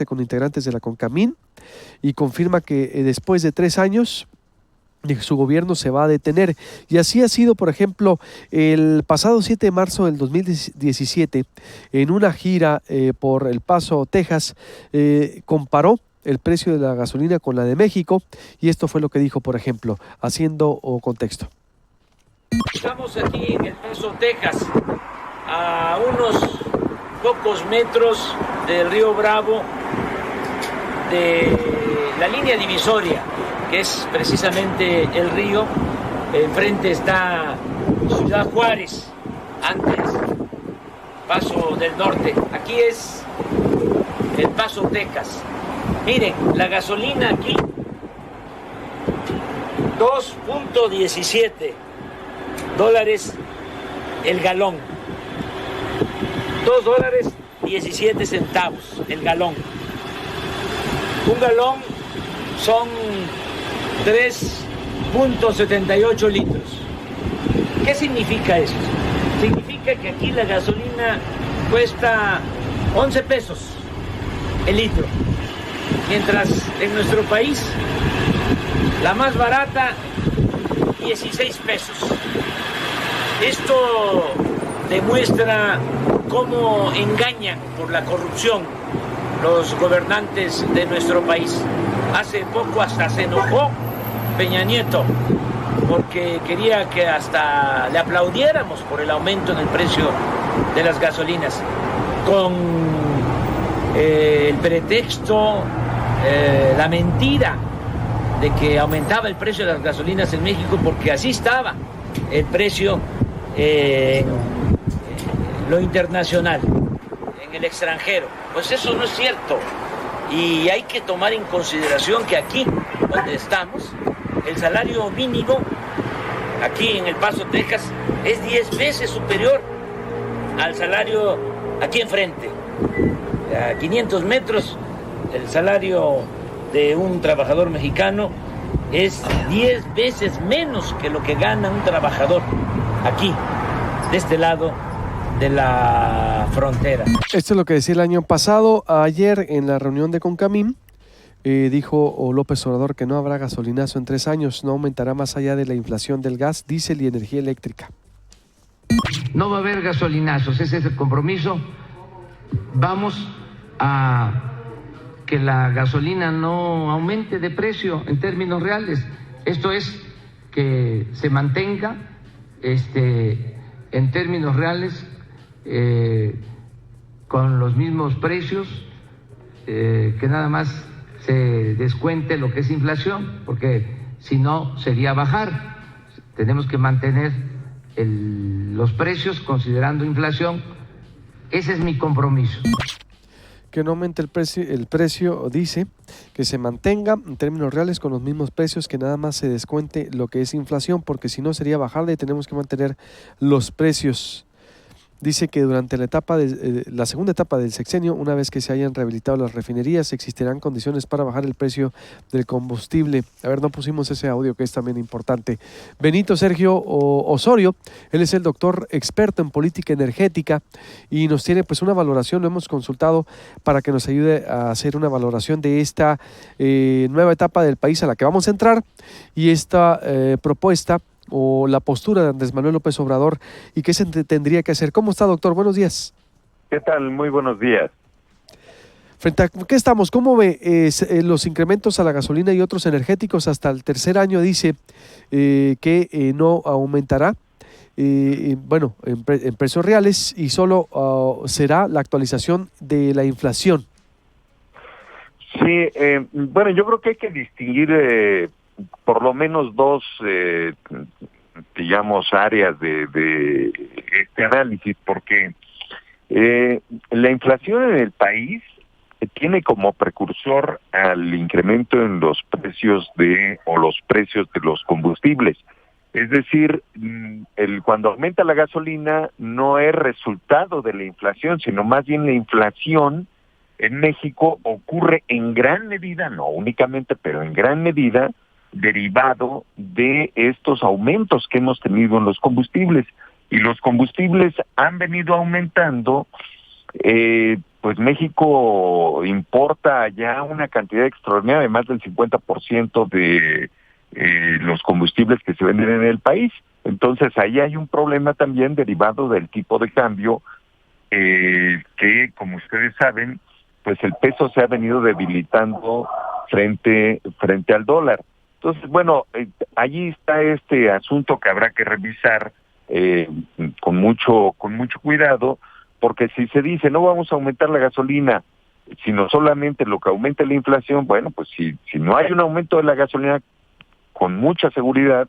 con integrantes de la CONCAMIN y confirma que después de 3 años su gobierno se va a detener. Y así ha sido, por ejemplo, el pasado 7 de marzo del 2017, en una gira por El Paso, Texas, comparó el precio de la gasolina con la de México, y esto fue lo que dijo, por ejemplo, haciendo contexto. Estamos aquí en El Paso, Texas, a unos pocos metros del río Bravo, de la línea divisoria, que es precisamente el río. Enfrente está Ciudad Juárez, antes Paso del Norte. Aquí es El Paso, Texas. Miren, la gasolina aquí, $2.17 el galón. $2.17 el galón. Un galón son 3.78 litros. ¿Qué significa eso? Significa que aquí la gasolina cuesta 11 pesos el litro, mientras en nuestro país la más barata 16 pesos. Esto demuestra cómo engañan por la corrupción los gobernantes de nuestro país. Hace poco hasta se enojó Peña Nieto porque quería que hasta le aplaudiéramos por el aumento en el precio de las gasolinas, con el pretexto, la mentira de que aumentaba el precio de las gasolinas en México porque así estaba el precio en lo internacional, en el extranjero. Pues eso no es cierto, y hay que tomar en consideración que aquí donde estamos, el salario mínimo aquí en El Paso, Texas, es 10 veces superior al salario aquí enfrente. A 500 metros, el salario de un trabajador mexicano es 10 veces menos que lo que gana un trabajador aquí, de este lado de la frontera. Esto es lo que decía el año pasado. Ayer en la reunión de CONCAMIN dijo López Obrador que no habrá gasolinazo en 3 años, no aumentará más allá de la inflación del gas, diésel y energía eléctrica. No va a haber gasolinazos, ese es el compromiso. Vamos a que la gasolina no aumente de precio en términos reales. Esto es, que se mantenga en términos reales con los mismos precios, que nada más se descuente lo que es inflación, porque si no sería bajar. Tenemos que mantener los precios considerando inflación. Ese es mi compromiso. Que no aumente el precio, dice, que se mantenga en términos reales con los mismos precios, que nada más se descuente lo que es inflación, porque si no sería bajarla y tenemos que mantener los precios. Dice que durante la segunda etapa del sexenio, una vez que se hayan rehabilitado las refinerías, existirán condiciones para bajar el precio del combustible. A ver, no pusimos ese audio, que es también importante. Benito Sergio Osorio, él es el doctor experto en política energética y nos tiene pues una valoración. Lo hemos consultado para que nos ayude a hacer una valoración de esta nueva etapa del país a la que vamos a entrar, y esta propuesta o la postura de Andrés Manuel López Obrador, y qué se tendría que hacer. ¿Cómo está, doctor? Buenos días. ¿Qué tal? Muy buenos días. ¿Frente a qué estamos? ¿Cómo ve los incrementos a la gasolina y otros energéticos hasta el tercer año? Dice que no aumentará, en precios reales, y solo será la actualización de la inflación. Sí, bueno, yo creo que hay que distinguir por lo menos dos, digamos, áreas de este análisis, porque la inflación en el país tiene como precursor al incremento en los precios los precios de los combustibles. Es decir, cuando aumenta la gasolina no es resultado de la inflación, sino más bien la inflación en México ocurre en gran medida, no únicamente, pero en gran medida, derivado de estos aumentos que hemos tenido en los combustibles. Y los combustibles han venido aumentando pues México importa ya una cantidad extraordinaria de más del 50% de los combustibles que se venden en el país. Entonces ahí hay un problema también derivado del tipo de cambio, que como ustedes saben, pues el peso se ha venido debilitando frente al dólar. Entonces, bueno, allí está este asunto que habrá que revisar con mucho cuidado, porque si se dice no vamos a aumentar la gasolina, sino solamente lo que aumente la inflación, bueno, pues si no hay un aumento de la gasolina, con mucha seguridad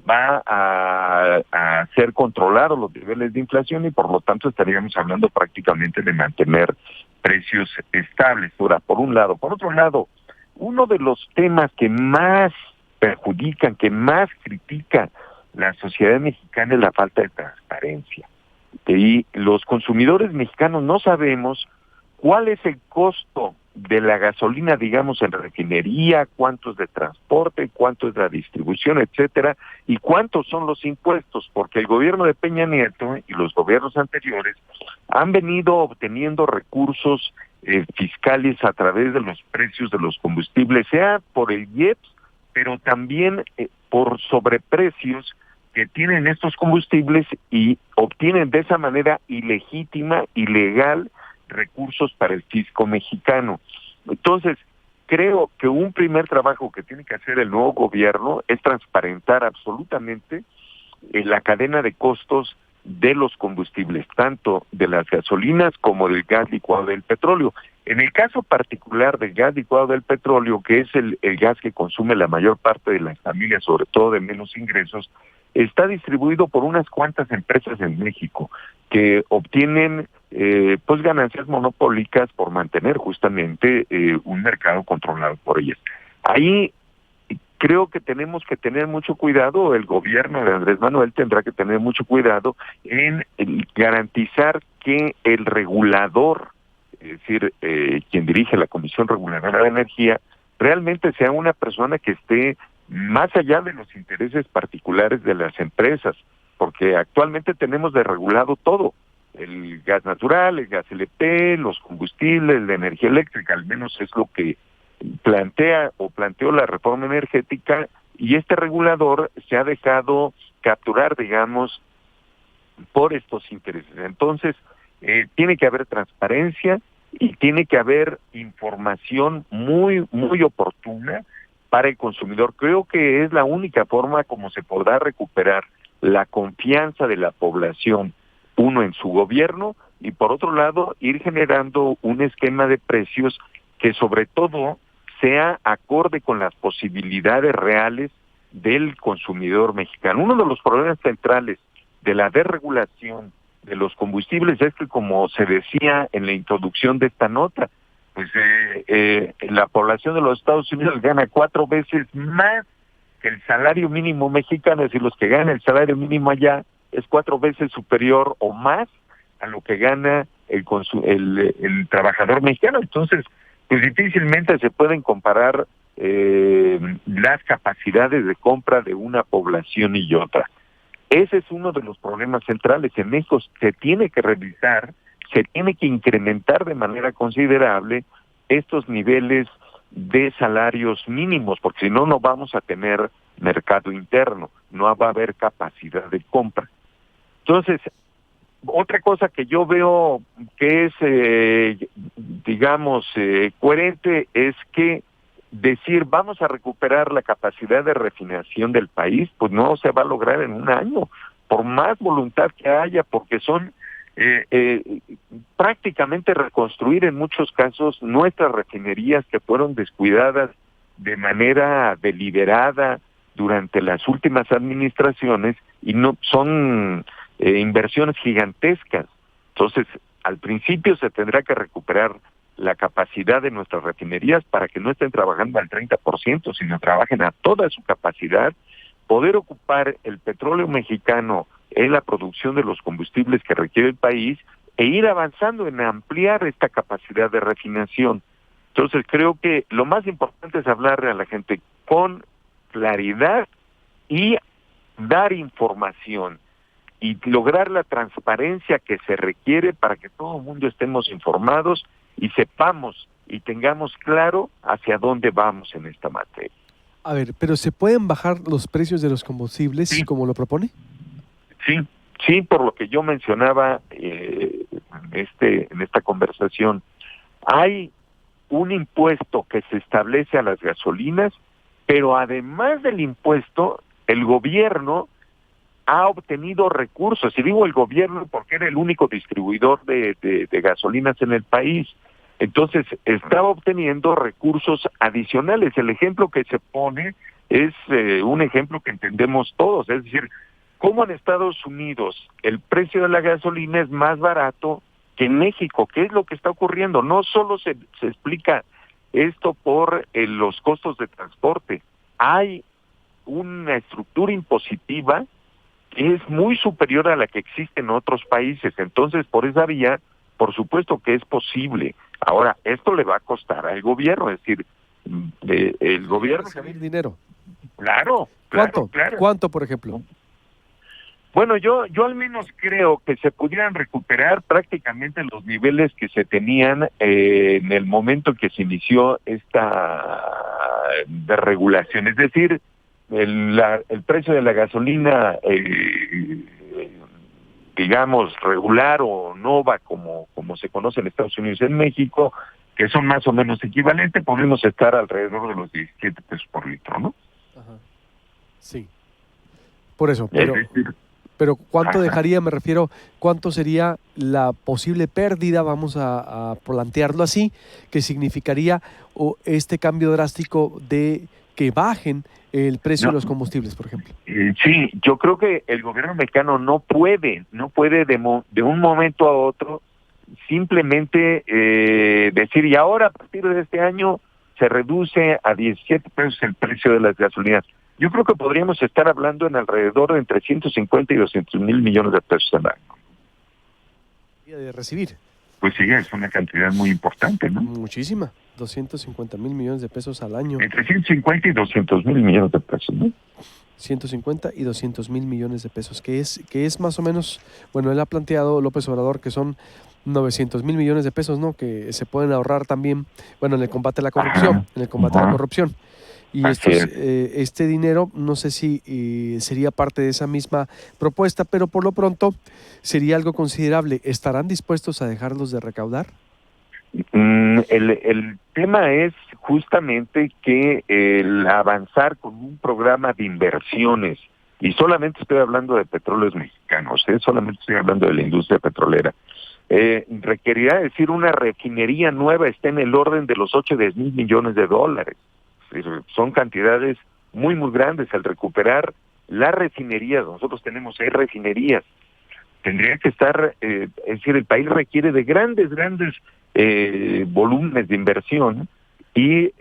va a ser controlados los niveles de inflación y por lo tanto estaríamos hablando prácticamente de mantener precios estables. Ahora, por un lado. Por otro lado, uno de los temas que más perjudican, que más critica la sociedad mexicana es la falta de transparencia. Y los consumidores mexicanos no sabemos cuál es el costo de la gasolina, digamos, en refinería, cuánto es de transporte, cuánto es la distribución, etcétera, y cuántos son los impuestos, porque el gobierno de Peña Nieto y los gobiernos anteriores han venido obteniendo recursos fiscales a través de los precios de los combustibles, sea por el IEPS, pero también por sobreprecios que tienen estos combustibles y obtienen de esa manera ilegítima, ilegal, recursos para el fisco mexicano. Entonces, creo que un primer trabajo que tiene que hacer el nuevo gobierno es transparentar absolutamente la cadena de costos de los combustibles, tanto de las gasolinas como del gas licuado del petróleo. En el caso particular del gas licuado del petróleo, que es el gas que consume la mayor parte de las familias, sobre todo de menos ingresos, está distribuido por unas cuantas empresas en México que obtienen pues ganancias monopólicas por mantener justamente un mercado controlado por ellas. Ahí creo que tenemos que tener mucho cuidado, el gobierno de Andrés Manuel tendrá que tener mucho cuidado en garantizar que el regulador, es decir, quien dirige la Comisión Reguladora de Energía, realmente sea una persona que esté más allá de los intereses particulares de las empresas, porque actualmente tenemos desregulado todo, el gas natural, el gas LP, los combustibles, la energía eléctrica, al menos es lo que planteó la reforma energética, y este regulador se ha dejado capturar, digamos, por estos intereses. Entonces, tiene que haber transparencia y tiene que haber información muy, muy oportuna para el consumidor. Creo que es la única forma como se podrá recuperar la confianza de la población, uno en su gobierno, y por otro lado, ir generando un esquema de precios que sobre todo sea acorde con las posibilidades reales del consumidor mexicano. Uno de los problemas centrales de la desregulación de los combustibles es que, como se decía en la introducción de esta nota, pues la población de los Estados Unidos gana 4 veces más que el salario mínimo mexicano, es decir, los que ganan el salario mínimo allá es 4 veces superior o más a lo que gana el trabajador mexicano. Entonces, pues difícilmente se pueden comparar las capacidades de compra de una población y otra. Ese es uno de los problemas centrales. En México se tiene que revisar, se tiene que incrementar de manera considerable estos niveles de salarios mínimos, porque si no, no vamos a tener mercado interno, no va a haber capacidad de compra. Entonces, otra cosa que yo veo que es, coherente es que decir vamos a recuperar la capacidad de refinación del país, pues no se va a lograr en un año, por más voluntad que haya, porque son prácticamente reconstruir en muchos casos nuestras refinerías que fueron descuidadas de manera deliberada durante las últimas administraciones, y no son inversiones gigantescas. Entonces, al principio se tendrá que recuperar la capacidad de nuestras refinerías para que no estén trabajando al 30%, sino trabajen a toda su capacidad, poder ocupar el petróleo mexicano en la producción de los combustibles que requiere el país e ir avanzando en ampliar esta capacidad de refinación. Entonces, creo que lo más importante es hablarle a la gente con claridad y dar información. y lograr la transparencia que se requiere para que todo el mundo estemos informados y sepamos y tengamos claro hacia dónde vamos en esta materia. A ver, pero ¿se pueden bajar los precios de los combustibles Sí. como lo propone? Sí, por lo que yo mencionaba en esta conversación, hay un impuesto que se establece a las gasolinas, pero además del impuesto, el gobierno ha obtenido recursos, y digo el gobierno porque era el único distribuidor de gasolinas en el país, entonces estaba obteniendo recursos adicionales. El ejemplo que se pone es un ejemplo que entendemos todos, es decir, cómo en Estados Unidos el precio de la gasolina es más barato que en México. ¿Qué es lo que está ocurriendo? No solo se explica esto por los costos de transporte, hay una estructura impositiva que es muy superior a la que existe en otros países. Entonces, por esa vía, por supuesto que es posible. Ahora, esto le va a costar al gobierno, es decir, el gobierno... Recibir dinero. Claro. ¿Cuánto, por ejemplo? Bueno, yo al menos creo que se pudieran recuperar prácticamente los niveles que se tenían en el momento que se inició esta desregulación. Es decir, el precio de la gasolina, digamos, regular o nova, como se conoce en Estados Unidos y en México, que son más o menos equivalentes, podemos estar alrededor de los 17 pesos por litro, ¿no? Ajá. Sí. Por eso, pero ¿cuánto dejaría? Me refiero, ¿cuánto sería la posible pérdida, vamos a plantearlo así, que significaría este cambio drástico de que bajen el precio de los combustibles, por ejemplo? Sí, yo creo que el gobierno mexicano no puede de un momento a otro simplemente decir, y ahora a partir de este año se reduce a 17 pesos el precio de las gasolinas. Yo creo que podríamos estar hablando en alrededor de entre 150 y 200 mil millones de pesos al año. De recibir. Pues sí, es una cantidad muy importante, ¿no? Muchísima. 250 mil millones de pesos al año. Entre 150 y 200 mil millones de pesos, ¿no? 150 y 200 mil millones de pesos, que es más o menos, bueno, él ha planteado, López Obrador, que son 900 mil millones de pesos, ¿no? Que se pueden ahorrar también, bueno, en el combate a la corrupción, a la corrupción. Y este dinero, no sé si sería parte de esa misma propuesta, pero por lo pronto sería algo considerable. ¿Estarán dispuestos a dejarlos de recaudar? El tema es justamente que el avanzar con un programa de inversiones, y solamente estoy hablando de Petróleos Mexicanos, solamente estoy hablando de la industria petrolera, requerirá decir una refinería nueva está en el orden de los 8 o 10 mil millones de dólares. Son cantidades muy, muy grandes. Al recuperar las refinerías, nosotros tenemos 6 refinerías, tendría que estar, es decir, el país requiere de grandes volúmenes de inversión y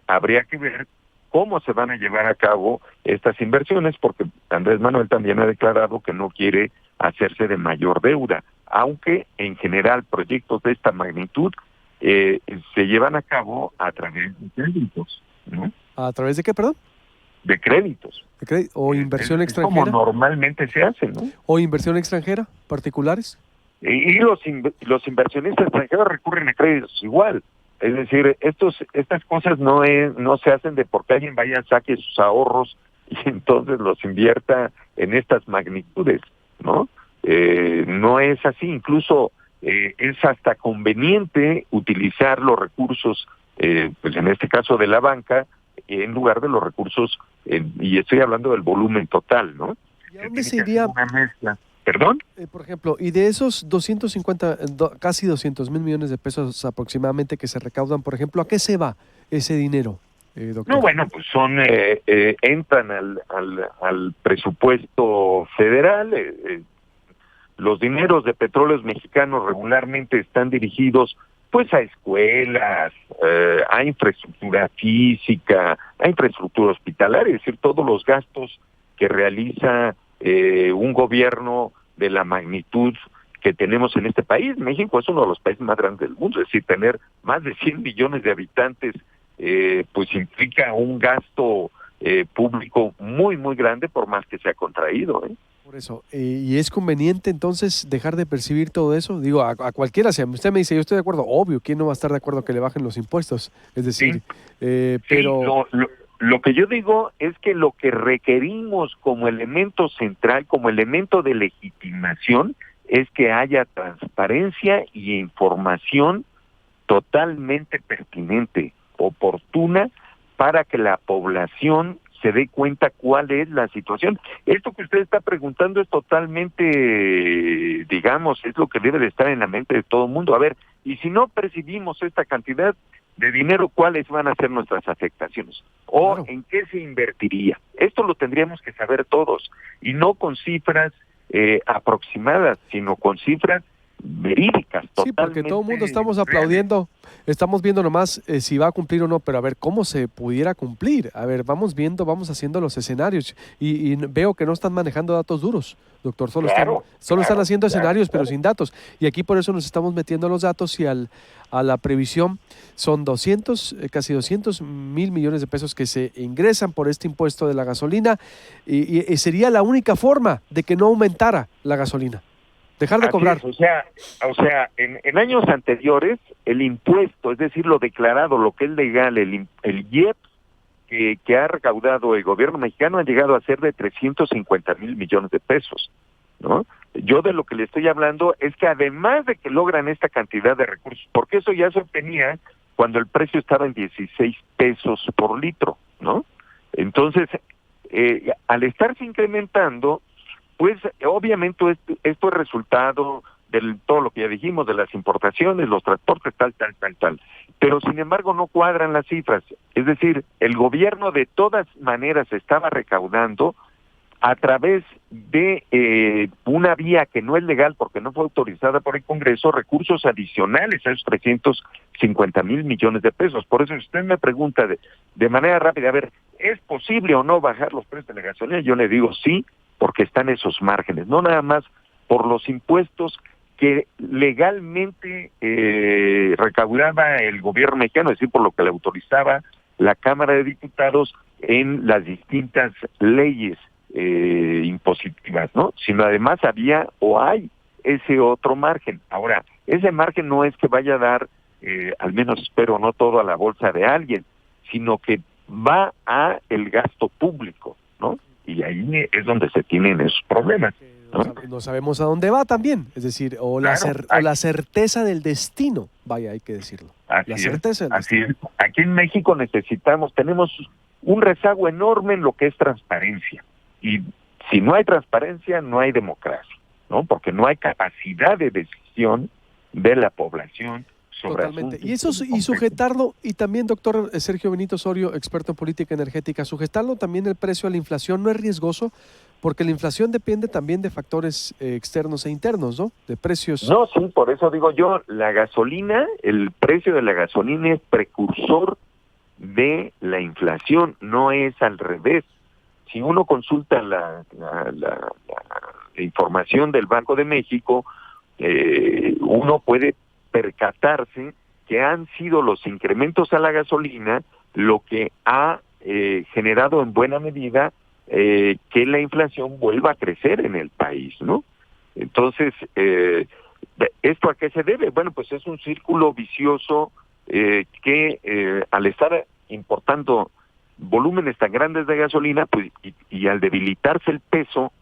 habría que ver cómo se van a llevar a cabo estas inversiones, porque Andrés Manuel también ha declarado que no quiere hacerse de mayor deuda, aunque en general proyectos de esta magnitud se llevan a cabo a través de créditos, ¿no? ¿A través de qué, perdón? De créditos. ¿O inversión extranjera? Como normalmente se hace, ¿no? ¿O inversión extranjera, particulares? Y los inversionistas extranjeros recurren a créditos igual. Es decir, estas cosas no se hacen de porque alguien vaya, saque sus ahorros y entonces los invierta en estas magnitudes, ¿no? No es así. Incluso es hasta conveniente utilizar los recursos, pues en este caso de la banca, en lugar de los recursos, y estoy hablando del volumen total, ¿no? ¿Y a dónde se iría? Una mezcla. ¿Perdón? Por ejemplo, y de esos 250, casi 200 mil millones de pesos aproximadamente que se recaudan, por ejemplo, ¿a qué se va ese dinero, doctor? No, bueno, pues entran al presupuesto federal. Los dineros de Petróleos Mexicanos regularmente están dirigidos pues a escuelas, a infraestructura física, a infraestructura hospitalaria, es decir, todos los gastos que realiza un gobierno de la magnitud que tenemos en este país. México es uno de los países más grandes del mundo, es decir, tener más de 100 millones de habitantes pues implica un gasto público muy, muy grande, por más que sea contraído, ¿eh? Por eso, ¿y es conveniente entonces dejar de percibir todo eso? Digo, a cualquiera, si usted me dice, yo estoy de acuerdo, obvio, ¿quién no va a estar de acuerdo que le bajen los impuestos? Es decir, Sí, sí, pero... lo que yo digo es que lo que requerimos como elemento central, como elemento de legitimación, es que haya transparencia y información totalmente pertinente, oportuna, para que la población se dé cuenta cuál es la situación. Esto que usted está preguntando es totalmente, digamos, es lo que debe de estar en la mente de todo el mundo. A ver, y si no percibimos esta cantidad de dinero, ¿cuáles van a ser nuestras afectaciones? ¿O Claro. en qué se invertiría? Esto lo tendríamos que saber todos, y no con cifras aproximadas, sino con cifras verídicas, Sí, porque todo el mundo totalmente estamos reales. aplaudiendo, estamos viendo nomás si va a cumplir o no, pero a ver cómo se pudiera cumplir. A ver, vamos viendo, vamos haciendo los escenarios y veo que no están manejando datos duros, doctor, Claro, solo están haciendo claro, escenarios, pero claro. sin datos. Y aquí por eso nos estamos metiendo los datos y a la previsión son 200, casi 200,000 millones de pesos que se ingresan por este impuesto de la gasolina y sería la única forma de que no aumentara la gasolina. Dejar de Así cobrar. es, o sea, en años anteriores, el impuesto, es decir, lo declarado, lo que es legal, el IEPS que ha recaudado el gobierno mexicano ha llegado a ser de 350,000 millones de pesos, ¿no? Yo de lo que le estoy hablando es que además de que logran esta cantidad de recursos, porque eso ya se obtenía cuando el precio estaba en 16 pesos por litro, ¿no? Entonces, al estarse incrementando, pues obviamente esto es resultado de todo lo que ya dijimos, de las importaciones, los transportes, tal. Pero sin embargo no cuadran las cifras. Es decir, el gobierno de todas maneras estaba recaudando a través de una vía que no es legal porque no fue autorizada por el Congreso, recursos adicionales a esos 350,000 millones de pesos. Por eso si usted me pregunta de manera rápida, a ver, ¿es posible o no bajar los precios de la gasolina? Yo le digo sí, porque están esos márgenes, no nada más por los impuestos que legalmente recaudaba el gobierno mexicano, es decir, por lo que le autorizaba la Cámara de Diputados en las distintas leyes impositivas, ¿no? Sino además había o hay ese otro margen. Ahora, ese margen no es que vaya a dar, al menos espero, no todo a la bolsa de alguien, sino que va a el gasto público, ¿no? Y ahí es donde se tienen esos problemas, ¿no? No sabemos a dónde va también, es decir, Claro, o la certeza del destino, vaya, hay que decirlo. La certeza del así destino. es. Aquí en México tenemos un rezago enorme en lo que es transparencia. Y si no hay transparencia, no hay democracia, ¿no? Porque no hay capacidad de decisión de la población sobre Totalmente. asuntos Y eso y complejos. sujetarlo, y también, doctor Sergio Benito Osorio, experto en política energética, sujetarlo también el precio a la inflación no es riesgoso, porque la inflación depende también de factores externos e internos, ¿no? De precios. No, sí, por eso digo yo, la gasolina, el precio de la gasolina es precursor de la inflación, no es al revés. Si uno consulta la información del Banco de México, uno puede percatarse que han sido los incrementos a la gasolina lo que ha generado en buena medida que la inflación vuelva a crecer en el país, ¿no? Entonces, ¿esto a qué se debe? Bueno, pues es un círculo vicioso que al estar importando volúmenes tan grandes de gasolina, pues y al debilitarse el peso,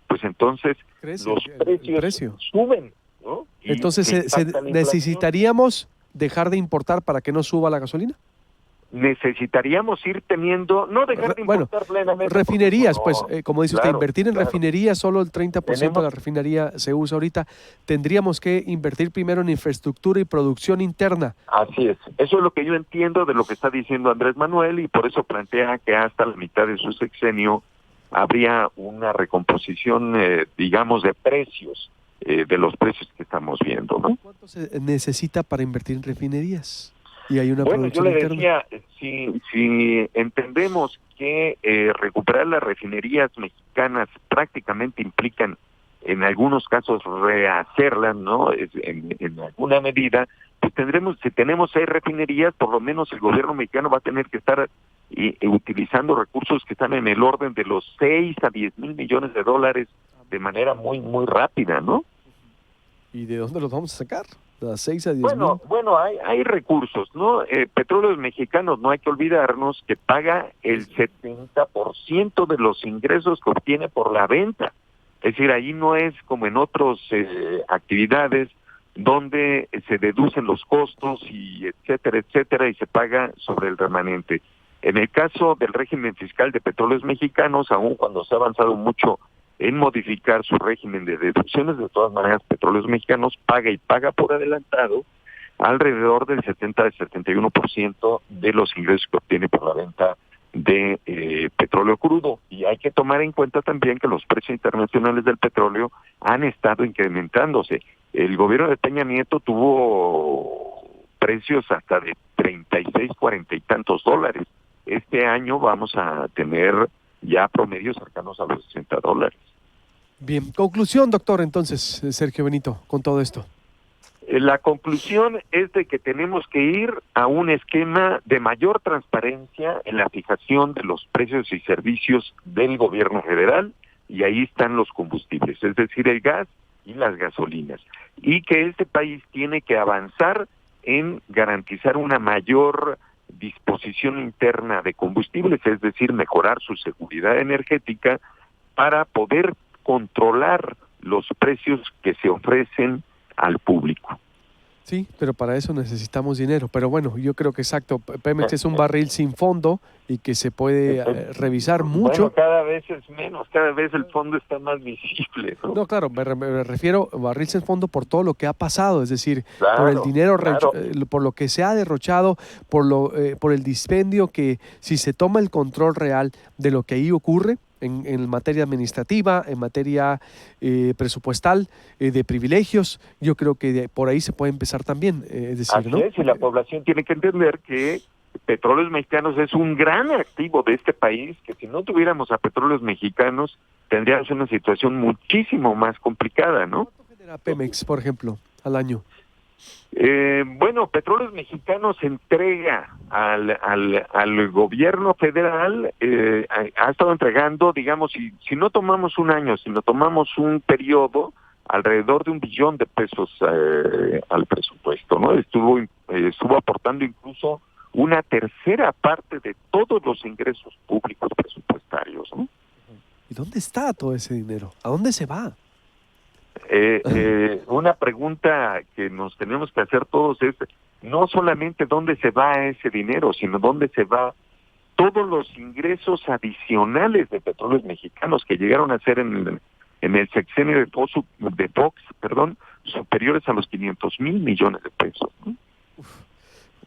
pues entonces Crece los el precios precio. suben, ¿no? Y Entonces, impacta la inflación. ¿necesitaríamos dejar de importar para que no suba la gasolina? Necesitaríamos ir teniendo, no dejar de Bueno, importar plenamente. refinerías, No, pues, como dice usted, claro, invertir en claro. refinerías, solo el 30% de la Tenemos, refinería se usa ahorita. Tendríamos que invertir primero en infraestructura y producción interna. así es, eso es lo que yo entiendo de lo que está diciendo Andrés Manuel y por eso plantea que hasta la mitad de su sexenio habría una recomposición, digamos, de precios, de los precios que estamos viendo, ¿no? ¿Cuánto se necesita para invertir en refinerías? Y hay una Bueno, yo producción le interna. decía, si entendemos que recuperar las refinerías mexicanas prácticamente implican en algunos casos rehacerlas, ¿no? En alguna medida, pues si tenemos 6 refinerías, por lo menos el gobierno mexicano va a tener que estar utilizando recursos que están en el orden de los 6 a 10 mil millones de dólares de manera muy, muy rápida, ¿no? ¿Y de dónde los vamos a sacar? ¿De 6 a 10 Bueno, hay recursos, ¿no? Petróleos Mexicanos, no hay que olvidarnos que paga el 70% de los ingresos que obtiene por la venta. Es decir, ahí no es como en otras actividades donde se deducen los costos y etcétera, y se paga sobre el remanente. En el caso del régimen fiscal de Petróleos Mexicanos, aun cuando se ha avanzado mucho en modificar su régimen de deducciones, de todas maneras Petróleos Mexicanos paga por adelantado alrededor del 71% de los ingresos que obtiene por la venta de petróleo crudo. Y hay que tomar en cuenta también que los precios internacionales del petróleo han estado incrementándose. El gobierno de Peña Nieto tuvo precios hasta de 36, 40 y tantos dólares. Este año vamos a tener ya promedios cercanos a los $60. Bien, conclusión, doctor, entonces, Sergio Benito, con todo esto. La conclusión es de que tenemos que ir a un esquema de mayor transparencia en la fijación de los precios y servicios del gobierno federal, y ahí están los combustibles, es decir, el gas y las gasolinas, y que este país tiene que avanzar en garantizar una mayor disposición interna de combustibles, es decir, mejorar su seguridad energética para poder controlar los precios que se ofrecen al público. Sí, pero para eso necesitamos dinero. Pero bueno, yo creo que exacto, Pemex es un barril sin fondo y que se puede revisar mucho. Bueno, cada vez es menos, cada vez el fondo está más visible, ¿no? No, claro, me refiero a barril sin fondo por todo lo que ha pasado, es decir, por el dinero, por lo que se ha derrochado, por el dispendio que si se toma el control real de lo que ahí ocurre, en materia administrativa, en materia presupuestal, de privilegios, yo creo que por ahí se puede empezar también, es decir, así ¿no? es, y la población tiene que entender que Petróleos Mexicanos es un gran activo de este país, que si no tuviéramos a Petróleos Mexicanos tendríamos una situación muchísimo más complicada, ¿no? ¿Cuánto genera Pemex, por ejemplo, al año? Bueno, Petróleos Mexicanos entrega al gobierno federal, ha estado entregando, digamos, si no tomamos un año, si no tomamos un periodo, alrededor de $1 billón al presupuesto, ¿no? Estuvo aportando incluso una tercera parte de todos los ingresos públicos presupuestarios, ¿no? ¿Y dónde está todo ese dinero? ¿A dónde se va? Una pregunta que nos tenemos que hacer todos es no solamente dónde se va ese dinero, sino dónde se va todos los ingresos adicionales de Petróleos Mexicanos que llegaron a ser en el sexenio de Fox, superiores a los 500,000 millones de pesos, ¿no?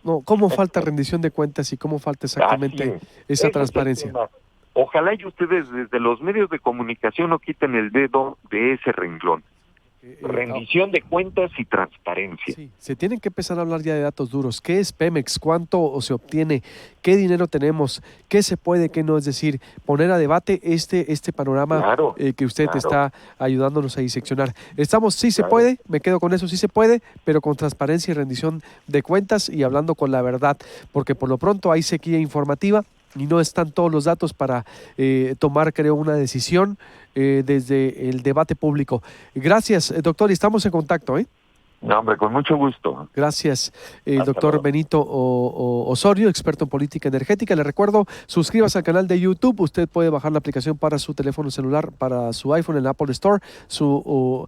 No, ¿cómo falta rendición de cuentas y cómo falta exactamente esa transparencia? Ojalá y ustedes desde los medios de comunicación no quiten el dedo de ese renglón. Rendición de cuentas y transparencia. Sí, se tienen que empezar a hablar ya de datos duros. ¿Qué es Pemex? ¿Cuánto se obtiene? ¿Qué dinero tenemos? ¿Qué se puede? ¿Qué no? Es decir, poner a debate este panorama que usted está ayudándonos a diseccionar. Sí se puede, me quedo con eso, sí se puede, pero con transparencia y rendición de cuentas y hablando con la verdad, porque por lo pronto hay sequía informativa y no están todos los datos para tomar, creo, una decisión desde el debate público. Gracias, doctor, y estamos en contacto, ¿eh? No, hombre, con mucho gusto. Gracias, doctor Benito Osorio, experto en política energética. Le recuerdo, suscríbase al canal de YouTube. Usted puede bajar la aplicación para su teléfono celular, para su iPhone en el Apple Store, su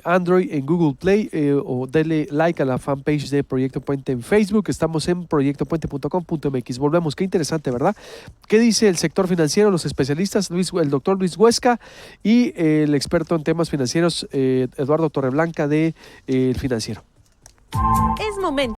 Android en Google Play, o dele like a la fanpage de Proyecto Puente en Facebook. Estamos en proyectopuente.com.mx. Volvemos, qué interesante, ¿verdad? ¿Qué dice el sector financiero, los especialistas? El doctor Luis Huesca y el experto en temas financieros, Eduardo Torreblanca de El Financiero. Es momento